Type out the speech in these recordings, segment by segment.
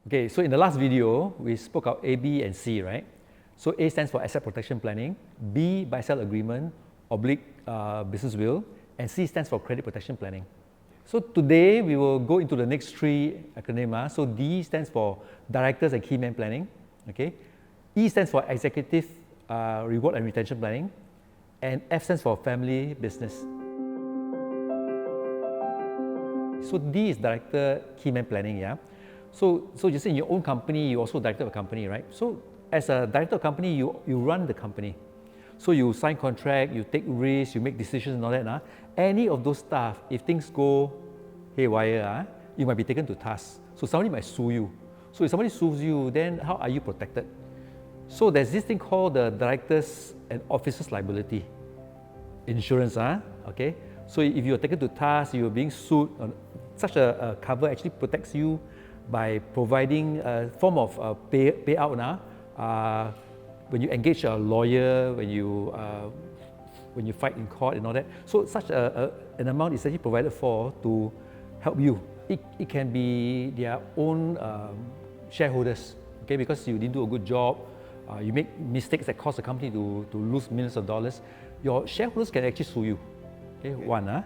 Okay, so in the last video, we spoke about A, B, and C, right? So A stands for asset protection planning, B, buy-sell agreement, oblique business will, and C stands for credit protection planning. So today, we will go into the next three acronyms. So D stands for directors and key man planning, okay? E stands for executive reward and retention planning, and F stands for family business. So D is director key man planning, yeah? So you say in your own company, you also director of a company, right? So as a director of a company, you run the company. So you sign contract, you take risks, you make decisions and all that. Any of those stuff, if things go haywire, you might be taken to task. So somebody might sue you. So if somebody sues you, then how are you protected? So there's this thing called the directors and officers liability insurance, okay? So if you're taken to task, you're being sued, such a cover actually protects you by providing a form of payout when you engage a lawyer, when you fight in court and all that. So such an amount is actually provided for to help you. It can be their own shareholders, okay? Because you didn't do a good job, you make mistakes that cause the company to lose millions of dollars. Your shareholders can actually sue you. Okay, one,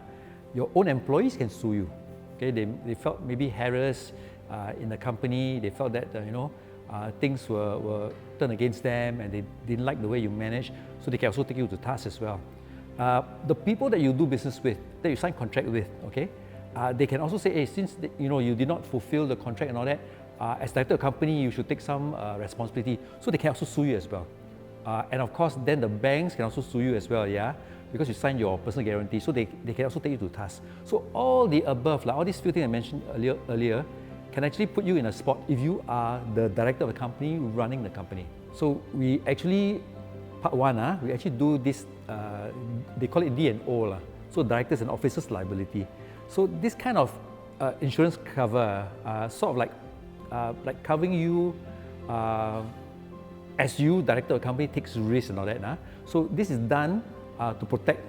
your own employees can sue you. Okay, they felt maybe harassed in the company. They felt that things were turned against them, and they didn't like the way you manage. So they can also take you to task as well. The people that you do business with, that you sign contract with, okay, they can also say, hey, since you did not fulfill the contract and all that, as director of the company, you should take some responsibility. So they can also sue you as well. And of course, then the banks can also sue you as well, yeah, because you signed your personal guarantee. So they can also take you to task. So all the above, like all these few things I mentioned earlier, can actually put you in a spot if you are the director of a company running the company. So we actually, part one, we actually do this, they call it D&O, so directors and officers liability. So this kind of insurance cover, sort of like covering you as you, director of a company, takes risks and all that. So this is done to protect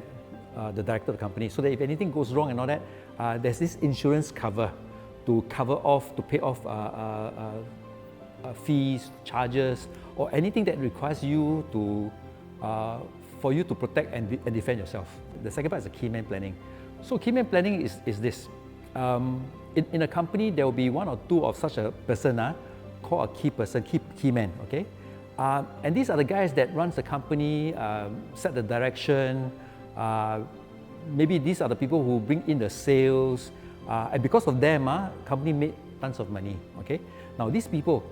the director of the company, so that if anything goes wrong and all that, there's this insurance cover to cover off, to pay off fees, charges, or anything that requires you to, for you to protect and defend yourself. The second part is the key man planning. So key man planning is this. In a company, there will be one or two of such a person called a key person, key man, okay? And these are the guys that runs the company, set the direction. Maybe these are the people who bring in the sales. And because of them, company made tons of money, okay? Now these people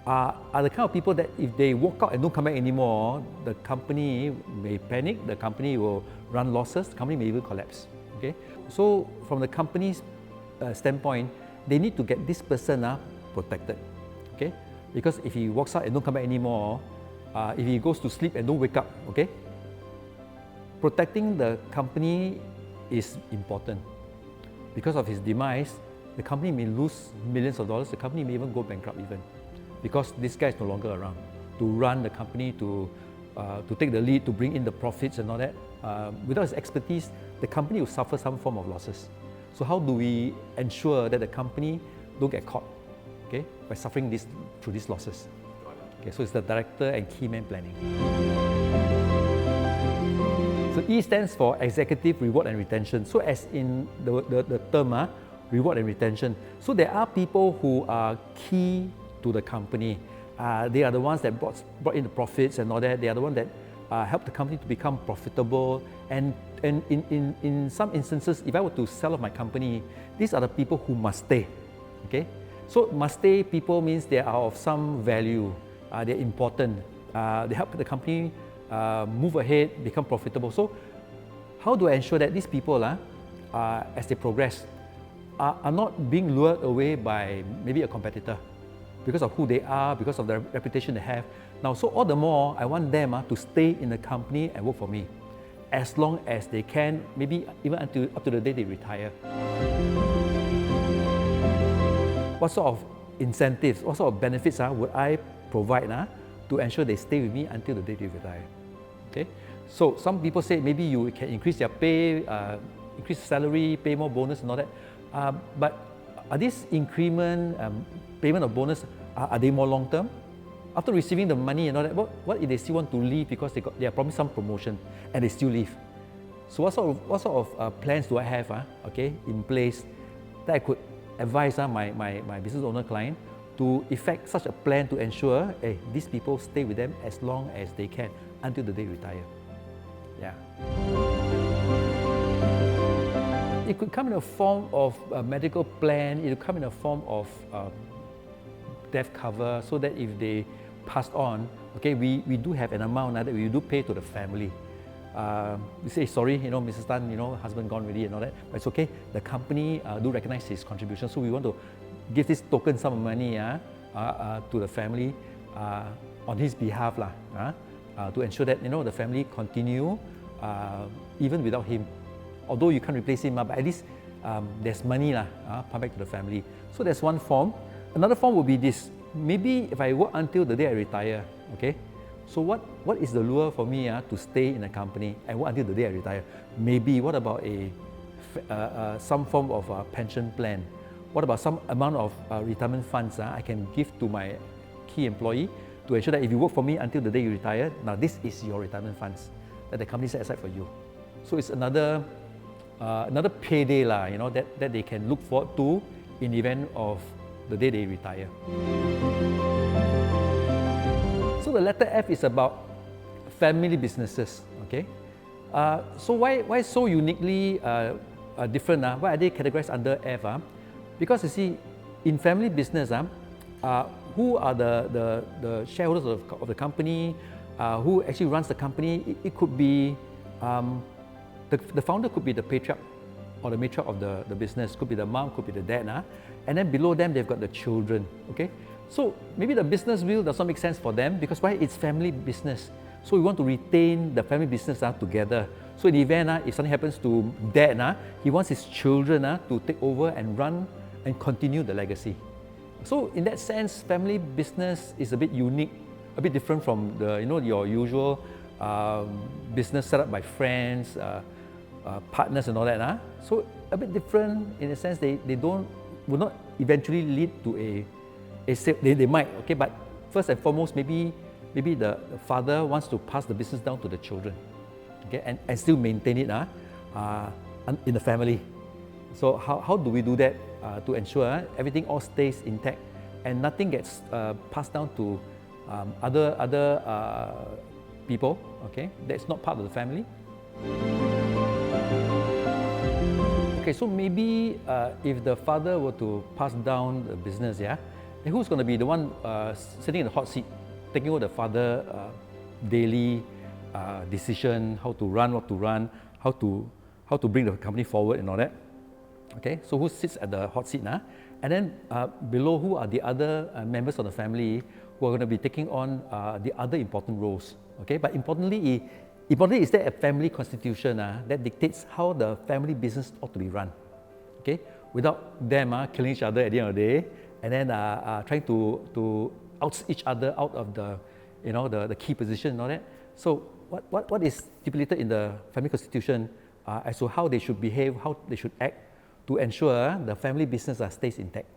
are the kind of people that if they walk out and don't come back anymore, the company may panic, the company will run losses, the company may even collapse, okay? So from the company's standpoint, they need to get this person protected, okay? Because if he walks out and don't come back anymore, if he goes to sleep and don't wake up, okay? Protecting the company is important. Because of his demise, the company may lose millions of dollars, the company may even go bankrupt even. Because this guy is no longer around to run the company, to take the lead, to bring in the profits and all that. Without his expertise, the company will suffer some form of losses. So how do we ensure that the company don't get caught, okay, by suffering through these losses? Okay, so it's the director and key man planning. So E stands for executive reward and retention. So as in the term, reward and retention. So there are people who are key to the company. They are the ones that brought in the profits and all that. They are the ones that help the company to become profitable. And in some instances, if I were to sell off my company, these are the people who must stay, okay? So must stay people means they are of some value. They're important. They help the company move ahead, become profitable. So how do I ensure that these people, as they progress, are not being lured away by maybe a competitor because of who they are, because of the reputation they have? Now, so all the more, I want them to stay in the company and work for me as long as they can, maybe even up to the day they retire. What sort of incentives, what sort of benefits would I provide to ensure they stay with me until the day they retire? Okay, so some people say maybe you can increase their pay, increase salary, pay more bonus and all that. But are these increment, payment of bonus, are they more long term? After receiving the money and all that, what if they still want to leave because they are promised some promotion and they still leave? So what sort of plans do I have in place that I could advise my business owner client to effect such a plan to ensure these people stay with them as long as they can until the day retire. Yeah. It could come in a form of a medical plan, it could come in a form of death cover, so that if they passed on, we do have an amount that we do pay to the family. We say, sorry, Mrs. Tan, husband gone already and all that, but it's okay. The company do recognize his contribution, so we want to give this token sum of money to the family on his behalf to ensure that the family continue even without him. Although you can't replace him, but at least there's money come back to the family. So that's one form. Another form would be this. Maybe if I work until the day I retire, so what is the lure for me to stay in a company and work until the day I retire? Maybe what about some form of pension plan? What about some amount of retirement funds I can give to my key employee to ensure that if you work for me until the day you retire, now this is your retirement funds that the company set aside for you. So it's another payday that they can look forward to in the event of the day they retire. So the letter F is about family businesses. So why so uniquely different? Why are they categorized under F? Because you see, in family business, who are the shareholders of the company, who actually runs the company? It could be the founder could be the patriarch or the matriarch of the business, could be the mom, could be the dad, and then below them they've got the children. So maybe the business wheel does not make sense for them because why? It's family business. So we want to retain the family business together. So in the event if something happens to dad, he wants his children to take over and run and continue the legacy. So in that sense, family business is a bit unique, a bit different from your usual business set up by friends, partners and all that. So a bit different in the sense they will not eventually lead to a sale. They might, but first and foremost, maybe the father wants to pass the business down to the children, and still maintain it in the family. So how do we do that to ensure everything all stays intact and nothing gets passed down to other people, that's not part of the family? So maybe if the father were to pass down the business, then who's going to be the one sitting in the hot seat, taking over the father daily decision, how to run, what to run, how to bring the company forward and all that? So who sits at the hot seat? And then below, who are the other members of the family who are going to be taking on the other important roles? But importantly, is there a family constitution that dictates how the family business ought to be run? Without them killing each other at the end of the day, and then trying to oust each other out of the key position and all that. So what is stipulated in the family constitution as to how they should behave, how they should act to ensure the family business stays intact?